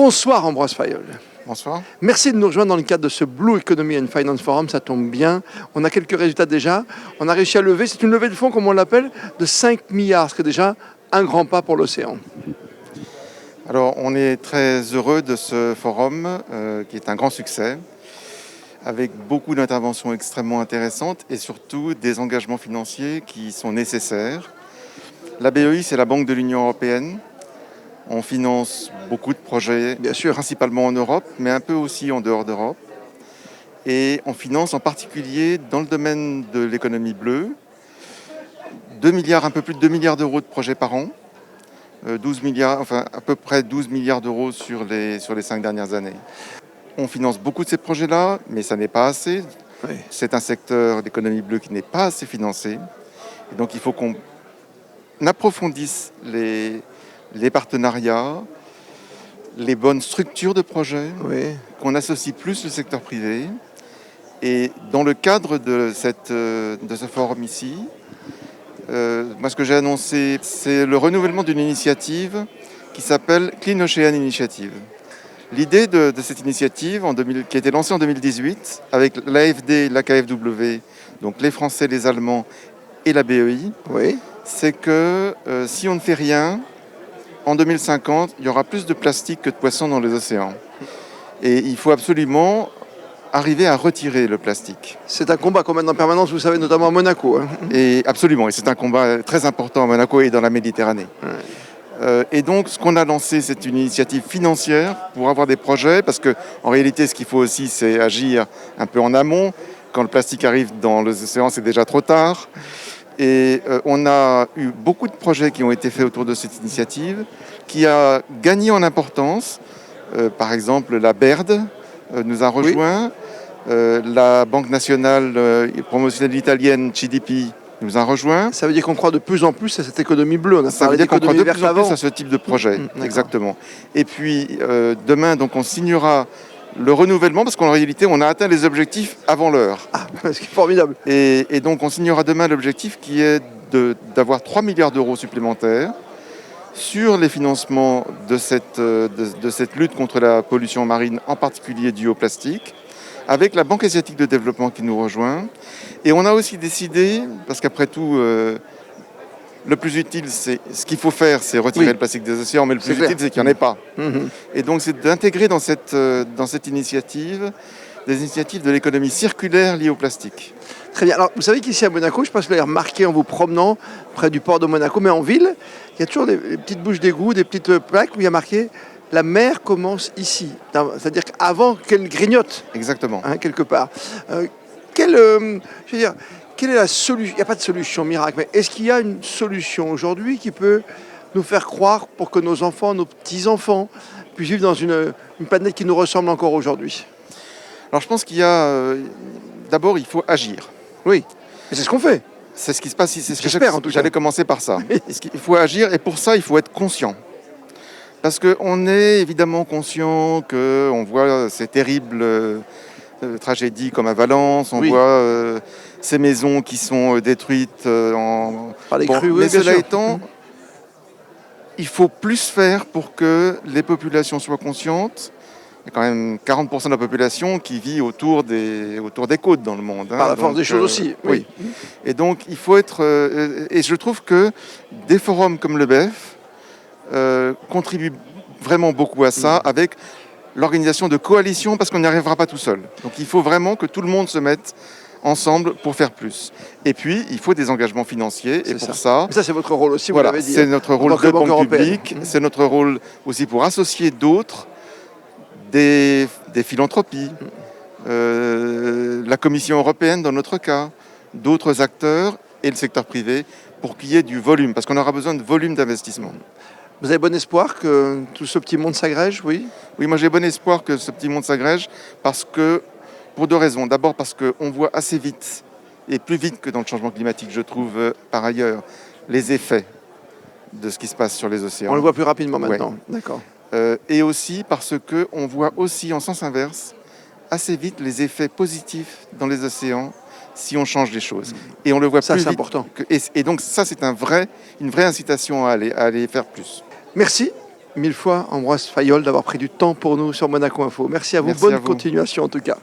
Bonsoir Ambroise Fayolle. Bonsoir. Merci de nous rejoindre dans le cadre de ce Blue Economy and Finance Forum, ça tombe bien. On a quelques résultats déjà. On a réussi à lever, c'est une levée de fonds comme on l'appelle, de 5 milliards, ce qui est déjà un grand pas pour l'océan. Alors on est très heureux de ce forum qui est un grand succès, avec beaucoup d'interventions extrêmement intéressantes et surtout des engagements financiers qui sont nécessaires. La BEI, c'est la Banque de l'Union européenne. On finance beaucoup de projets, Bien sûr, principalement en Europe, mais un peu aussi en dehors d'Europe. Et on finance en particulier dans le domaine de l'économie bleue, 2 milliards, un peu plus de 2 milliards d'euros de projets par an, 12 milliards, enfin à peu près 12 milliards d'euros sur les 5 dernières années. On finance beaucoup de ces projets-là, mais ça n'est pas assez. oui. C'est un secteur d'économie bleue qui n'est pas assez financé. Et donc il faut qu'on approfondisse les partenariats, les bonnes structures de projets, Oui. qu'on associe plus le secteur privé. Et dans le cadre de ce forum ici, moi ce que j'ai annoncé, c'est le renouvellement d'une initiative qui s'appelle Clean Ocean Initiative. L'idée de cette initiative, qui a été lancée en 2018 avec l'AFD, l'AKFW, donc les Français, les Allemands et la BEI, Oui. c'est que si on ne fait rien, en 2050, il y aura plus de plastique que de poissons dans les océans. Et il faut absolument arriver à retirer le plastique. C'est un combat qu'on mène en permanence, vous savez, notamment à Monaco. Hein. Et absolument, et c'est un combat très important à Monaco et dans la Méditerranée. Ouais. Et donc, ce qu'on a lancé, c'est une initiative financière pour avoir des projets, parce qu'en réalité, ce qu'il faut aussi, c'est agir un peu en amont. Quand le plastique arrive dans les océans, c'est déjà trop tard. Et on a eu beaucoup de projets qui ont été faits autour de cette initiative, qui a gagné en importance. Par exemple, la BERD nous a rejoints. Oui. La Banque nationale promotionnelle italienne, CDP, nous a rejoints. Ça veut dire qu'on croit de plus en plus à cette économie bleue. On a Ça veut dire qu'on croit de plus en plus à ce type de projet. D'accord. Exactement. Et puis, demain, donc, on signera le renouvellement, parce qu'en réalité, on a atteint les objectifs avant l'heure. Ah, ce qui est formidable. Et donc, on signera demain l'objectif qui est d'avoir 3 milliards d'euros supplémentaires sur les financements de cette lutte contre la pollution marine, en particulier due au plastique, avec la Banque asiatique de développement qui nous rejoint. Et on a aussi décidé, parce qu'après tout, le plus utile, c'est ce qu'il faut faire, c'est retirer le plastique des océans, mais le plus utile, c'est qu'il n'y en ait pas. Et donc, c'est d'intégrer dans cette initiative des initiatives de l'économie circulaire liées au plastique. Très bien. Alors, vous savez qu'ici à Monaco, je pense que vous l'avez remarqué en vous promenant près du port de Monaco, mais en ville, il y a toujours des petites bouches d'égout, des petites plaques où il y a marqué « La mer commence ici ». C'est-à-dire qu'avant qu'elle grignote. Exactement. Hein, quelque part. Je veux dire, quelle est la solution? Il n'y a pas de solution miracle, mais est-ce qu'il y a une solution aujourd'hui qui peut nous faire croire pour que nos enfants, nos petits-enfants puissent vivre dans une planète qui nous ressemble encore aujourd'hui? Alors je pense qu'il y a... D'abord, il faut agir. Oui, et c'est ce qu'on fait. C'est ce qui se passe ici. J'espère, en tout cas. J'allais commencer par ça. Il faut agir, et pour ça, il faut être conscient. Parce qu'on est évidemment conscient qu'on voit ces terribles tragédies comme à Valence, on voit ces maisons qui sont détruites par les crues. Mais cela étant, il faut plus faire pour que les populations soient conscientes. Il y a quand même 40% de la population qui vit autour des côtes dans le monde. Par la force des choses aussi. Oui. Et donc, il faut être... et je trouve que des forums comme le BEF contribuent vraiment beaucoup à ça, avec l'organisation de coalitions, parce qu'on n'y arrivera pas tout seul. Donc, il faut vraiment que tout le monde se mette ensemble pour faire plus. Et puis, il faut des engagements financiers. Et pour ça... Ça, c'est votre rôle aussi, voilà, vous l'avez dit. C'est notre rôle de banque publique. C'est notre rôle aussi pour associer d'autres, des philanthropies, la Commission européenne dans notre cas, d'autres acteurs et le secteur privé pour qu'il y ait du volume, parce qu'on aura besoin de volume d'investissement. Vous avez bon espoir que tout ce petit monde s'agrège, oui? Oui, moi j'ai bon espoir que ce petit monde s'agrège, pour deux raisons. D'abord parce qu'on voit assez vite, et plus vite que dans le changement climatique, je trouve par ailleurs, les effets de ce qui se passe sur les océans. On le voit plus rapidement maintenant, d'accord. Et aussi parce qu'on voit aussi en sens inverse assez vite les effets positifs dans les océans si on change les choses. Et on le voit ça, plus c'est vite. Important. Et donc ça, c'est une vraie incitation à aller faire plus. Merci. mille fois Ambroise Fayolle d'avoir pris du temps pour nous sur Monaco Info. Merci à vous, Merci bonne à vous. continuation en tout cas.